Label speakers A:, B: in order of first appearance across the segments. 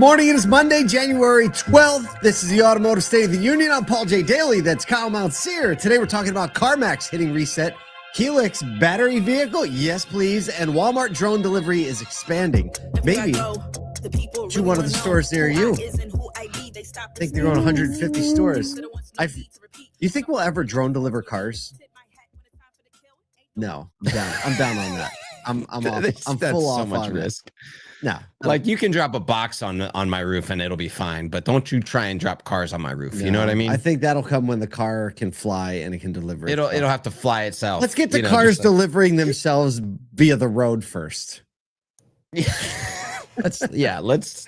A: morning. It is Monday, January 12th. This is the Automotive State of the Union. I'm Paul J. Daly. That's Kyle Mountsier. Today we're talking about CarMax hitting reset, Hilux battery vehicle, yes please, and Walmart drone delivery is expanding. Maybe to one of the stores near you. I think they're going 150 stores. You think we'll ever drone deliver cars? No, I'm down. I'm down on that. I'm off. I'm full off.
B: So much risk.
A: No,
B: like you can drop a box on my roof and it'll be fine, but don't you try and drop cars on my roof. You know what I mean?
A: I think that'll come when the car can fly and it can deliver.
B: It'll have to fly itself.
A: Let's get the cars delivering themselves via the road first.
B: Let's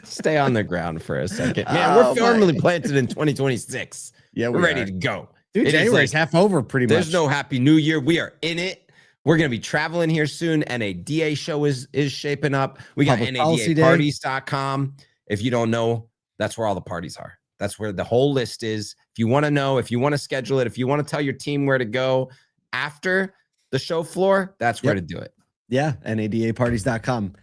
B: stay on the ground for a second. Man, we're firmly planted in 2026.
A: Yeah,
B: we're ready to go.
A: Dude, January's half over pretty much.
B: There's no Happy New Year. We are in it. We're going to be traveling here soon. NADA show is shaping up. We got NADAparties.com. If you don't know, that's where all the parties are. That's where the whole list is. If you want to know, if you want to schedule it, if you want to tell your team where to go after the show floor, that's where to do it.
A: Yeah, NADAparties.com.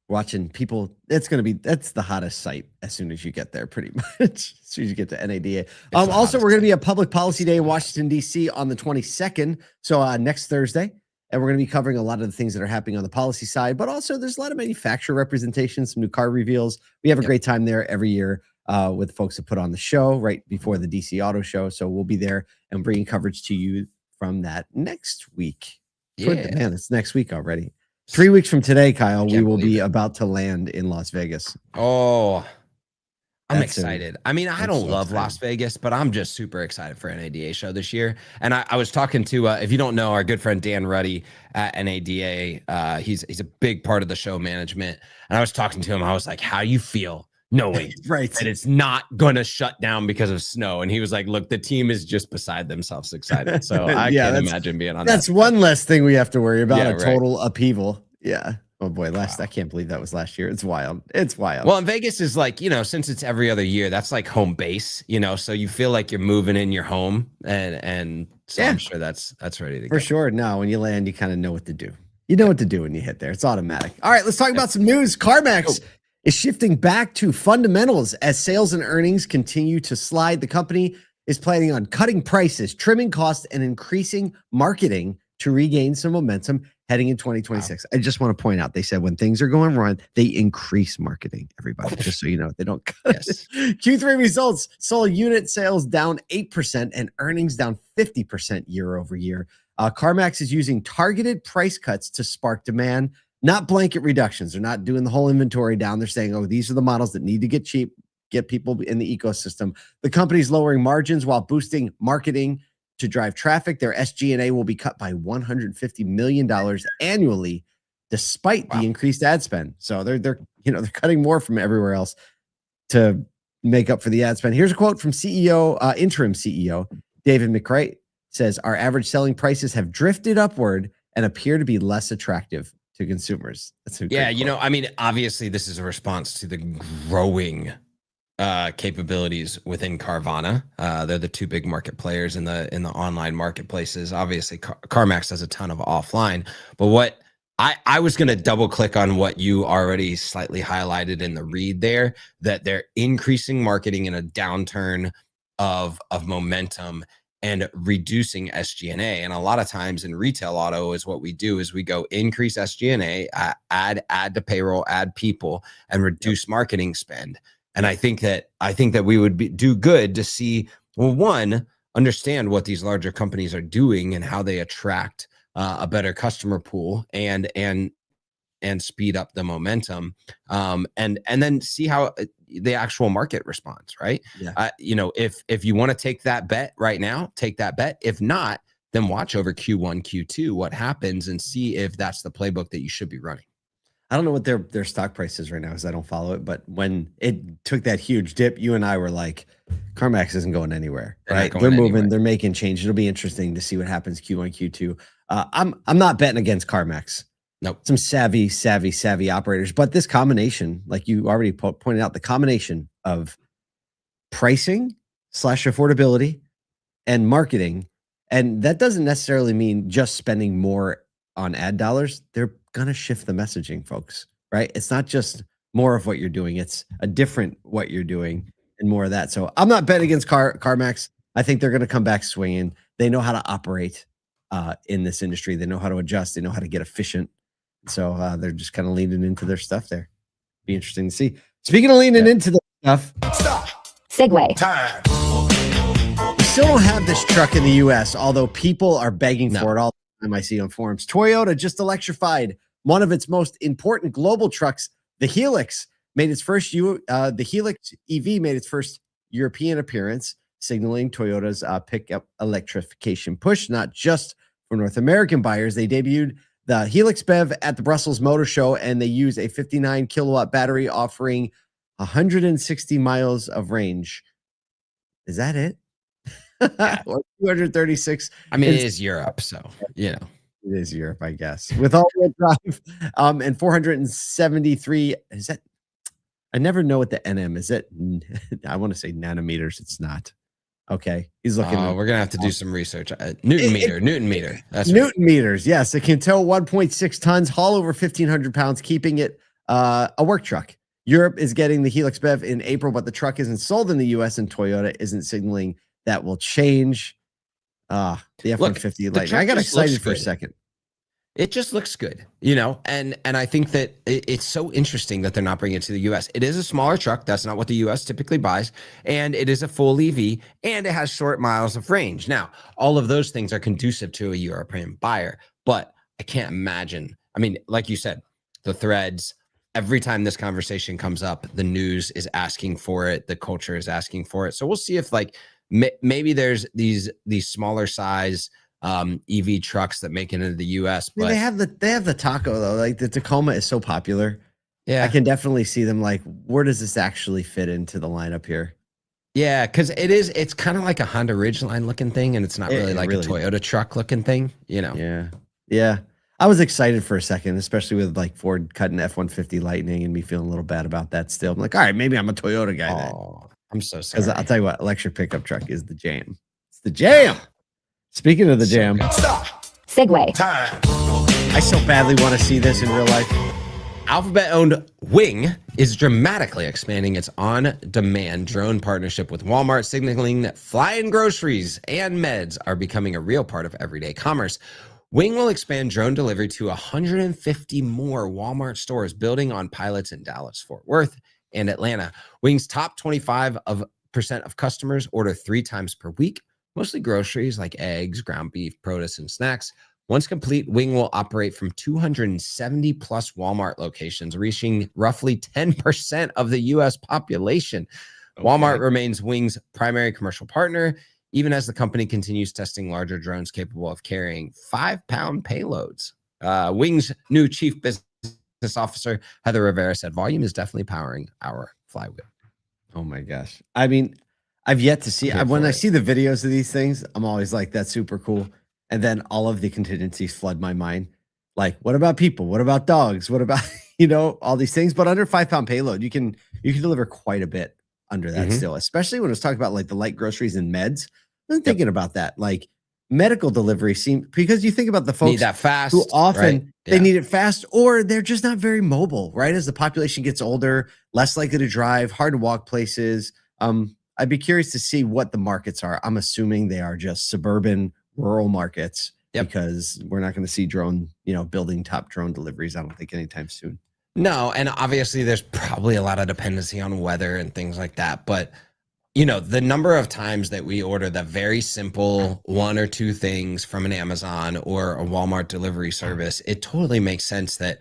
A: Watching people, that's the hottest site as soon as you get there, pretty much. As soon as you get to NADA. Also, we're going to be at Public Policy Day in Washington, D.C. on the 22nd. So next Thursday. And we're going to be covering a lot of the things that are happening on the policy side, but also there's a lot of manufacturer representation, some new car reveals. We have a great time there every year with folks that put on the show right before the DC Auto Show. So we'll be there and bringing coverage to you from that next week.
B: Yeah.
A: Man, it's next week already. 3 weeks from today, Kyle, we will be about to land in Las Vegas.
B: Oh, I'm excited. I mean, I don't love Las Vegas, but I'm just super excited for NADA show this year. And I was talking to, if you don't know, our good friend Dan Ruddy at NADA. He's a big part of the show management. And I was talking to him. I was like, how do you feel knowing that it's not going to shut down because of snow? And he was like, look, the team is just beside themselves excited. So I can't imagine being on that.
A: That's one less thing we have to worry about, total upheaval. Yeah. Oh boy, I can't believe that was last year. It's wild. It's wild.
B: Well, and Vegas is like, since it's every other year, that's like home base, so you feel like you're moving in your home and so I'm sure that's ready to go.
A: For sure. No, when you land, you kind of know what to do. You know what to do when you hit there. It's automatic. All right, let's talk about some news. CarMax is shifting back to fundamentals as sales and earnings continue to slide. The company is planning on cutting prices, trimming costs, and increasing marketing to regain some momentum heading in 2026. Wow. I just want to point out, they said when things are going wrong, they increase marketing, everybody, just so you know. They don't cut. Q3 results saw unit sales down 8% and earnings down 50% year over year. CarMax is using targeted price cuts to spark demand, not blanket reductions. They're not doing the whole inventory down. They're saying, these are the models that need to get cheap, get people in the ecosystem. The company's lowering margins while boosting marketing to drive traffic. Their SG&A will be cut by $150 million annually, despite the increased ad spend. So they're cutting more from everywhere else to make up for the ad spend. Here's a quote from Interim CEO David McCreight. Says our average selling prices have drifted upward and appear to be less attractive to consumers. That's a great quote.
B: I mean, obviously this is a response to the growing capabilities within Carvana. They're the two big market players in the online marketplaces. Obviously, CarMax does a ton of offline. But what I was going to double click on what you already slightly highlighted in the read there, that they're increasing marketing in a downturn of momentum and reducing SG&A. And a lot of times in retail auto is what we do is we go increase SG&A, add to payroll, add people, and reduce marketing spend. And I think that we would do good to see, well, one, understand what these larger companies are doing and how they attract a better customer pool and speed up the momentum, and then see how the actual market responds. Right?
A: Yeah.
B: If you want to take that bet right now, take that bet. If not, then watch over Q1, Q2 what happens and see if that's the playbook that you should be running.
A: I don't know what their stock price is right now because I don't follow it. But when it took that huge dip, you and I were like, CarMax isn't going anywhere, right? They're moving, anywhere. They're making change. It'll be interesting to see what happens Q1, Q2. I'm not betting against CarMax.
B: Nope.
A: Some savvy operators. But this combination, like you already pointed out, the combination of pricing / affordability and marketing, and that doesn't necessarily mean just spending more on ad dollars. They're going to shift the messaging, folks, right? It's not just more of what you're doing. It's a different what you're doing and more of that. So I'm not betting against CarMax. I think they're going to come back swinging. They know how to operate in this industry. They know how to adjust. They know how to get efficient. So they're just kind of leaning into their stuff there. Be interesting to see. Speaking of leaning into the stuff.
C: Stop. Segue.
A: Time. We still don't have this truck in the U.S., although people are begging for it all the time I see on forums. Toyota just electrified one of its most important global trucks, the Hilux, made its first the Hilux EV made its first European appearance, signaling Toyota's pickup electrification push, not just for North American buyers. They debuted the Hilux BEV at the Brussels Motor Show, and they use a 59 kilowatt battery offering 160 miles of range. Is that it?
B: Yeah.
A: Or 236.
B: I mean, it is Europe, so you know.
A: It is Europe, I guess. With all-wheel drive and 473. Is that? I never know what the NM is. It? I want to say nanometers. It's not. Okay, he's looking.
B: We're gonna have to do some research. Newton meter. That's
A: Newton meters. Yes, it can tow 1.6 tons, haul over 1,500 pounds, keeping it a work truck. Europe is getting the Hilux BEV in April, but the truck isn't sold in the U.S. and Toyota isn't signaling that will change. The F-150 Lightning. I got excited for a second.
B: It just looks good, you know, and I think that it's so interesting that they're not bringing it to the U.S. It is a smaller truck. That's not what the U.S. typically buys, and it is a full EV, and it has short miles of range. Now, all of those things are conducive to a European buyer, but I can't imagine. I mean, like you said, the threads. Every time this conversation comes up, the news is asking for it. The culture is asking for it. So we'll see if like maybe there's these smaller size EV trucks that make it into the US. But
A: I mean, they have the Taco though. Like the Tacoma is so popular.
B: Yeah,
A: I can definitely see them like, where does this actually fit into the lineup here?
B: Yeah, because it's kind of like a Honda Ridgeline looking thing, and it's not really like a Toyota truck looking thing, you know.
A: Yeah. I was excited for a second, especially with like Ford cutting F-150 Lightning and me feeling a little bad about that still. I'm like, all right, maybe I'm a Toyota guy then.
B: I'm so sorry.
A: Because I'll tell you what, electric pickup truck is the jam. It's the jam. Speaking of the jam.
C: Stop. Segue.
A: Time. I so badly want to see this in real life.
B: Alphabet-owned Wing is dramatically expanding its on-demand drone partnership with Walmart, signaling that flying groceries and meds are becoming a real part of everyday commerce. Wing will expand drone delivery to 150 more Walmart stores, building on pilots in Dallas, Fort Worth, and Atlanta. Wing's top 25% of customers order 3 times per week, mostly groceries like eggs, ground beef, produce, and snacks. Once complete, Wing will operate from 270 plus Walmart locations, reaching roughly 10% of the U.S. population. Okay. Walmart remains Wing's primary commercial partner, even as the company continues testing larger drones capable of carrying 5-pound payloads. Wing's new chief business officer, Heather Rivera, said volume is definitely powering our flywheel.
A: Oh my gosh. I mean, I've yet to see, when I see the videos of these things, I'm always like, that's super cool. And then all of the contingencies flood my mind. Like, what about people? What about dogs? What about, all these things? But under 5-pound payload, you can deliver quite a bit under that still, especially when it's talking about like the light groceries and meds. I'm thinking about that. Like medical delivery because you think about the folks
B: need that fast,
A: who often they need it fast, or they're just not very mobile, right? As the population gets older, less likely to drive, hard to walk places. I'd be curious to see what the markets are. I'm assuming they are just suburban, rural markets because we're not going to see building top drone deliveries, I don't think, anytime soon.
B: No, and obviously there's probably a lot of dependency on weather and things like that. But, the number of times that we order the very simple 1 or 2 things from an Amazon or a Walmart delivery service, it totally makes sense that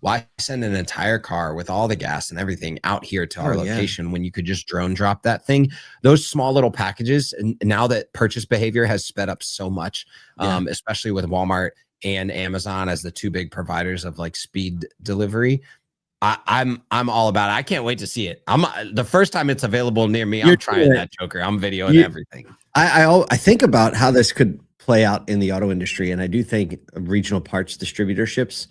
B: why send an entire car with all the gas and everything out here to our location when you could just drone drop that thing? Those small little packages, and now that purchase behavior has sped up so much, especially with Walmart and Amazon as the 2 big providers of like speed delivery, I'm all about it. I can't wait to see it. The first time it's available near me, I'm trying that joker. I'm videoing everything.
A: I think about how this could play out in the auto industry, and I do think regional parts distributorships,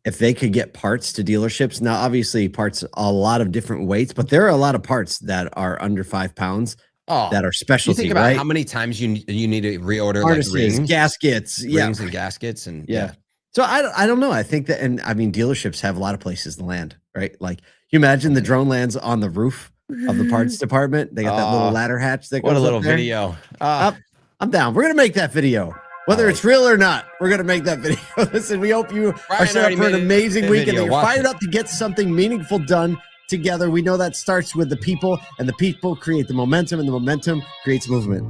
A: if they could get parts to dealerships. Now, obviously, parts a lot of different weights, but there are a lot of parts that are under 5 pounds. That are specialty.
B: You think about how many times you need to reorder
A: harnesses,
B: like rings,
A: gaskets,
B: rings and gaskets, and
A: So I don't know. I think that, and I mean, dealerships have a lot of places to land, right? Like, you imagine the drone lands on the roof of the parts department. They got that little ladder hatch that goes
B: What a little
A: up there.
B: video.
A: I'm down. We're gonna make that video, whether it's real or not. We're gonna make that video. Listen, we hope you are set up for an amazing weekend. You're fired up to get something meaningful done together. We know that starts with the people, and the people create the momentum, and the momentum creates movement.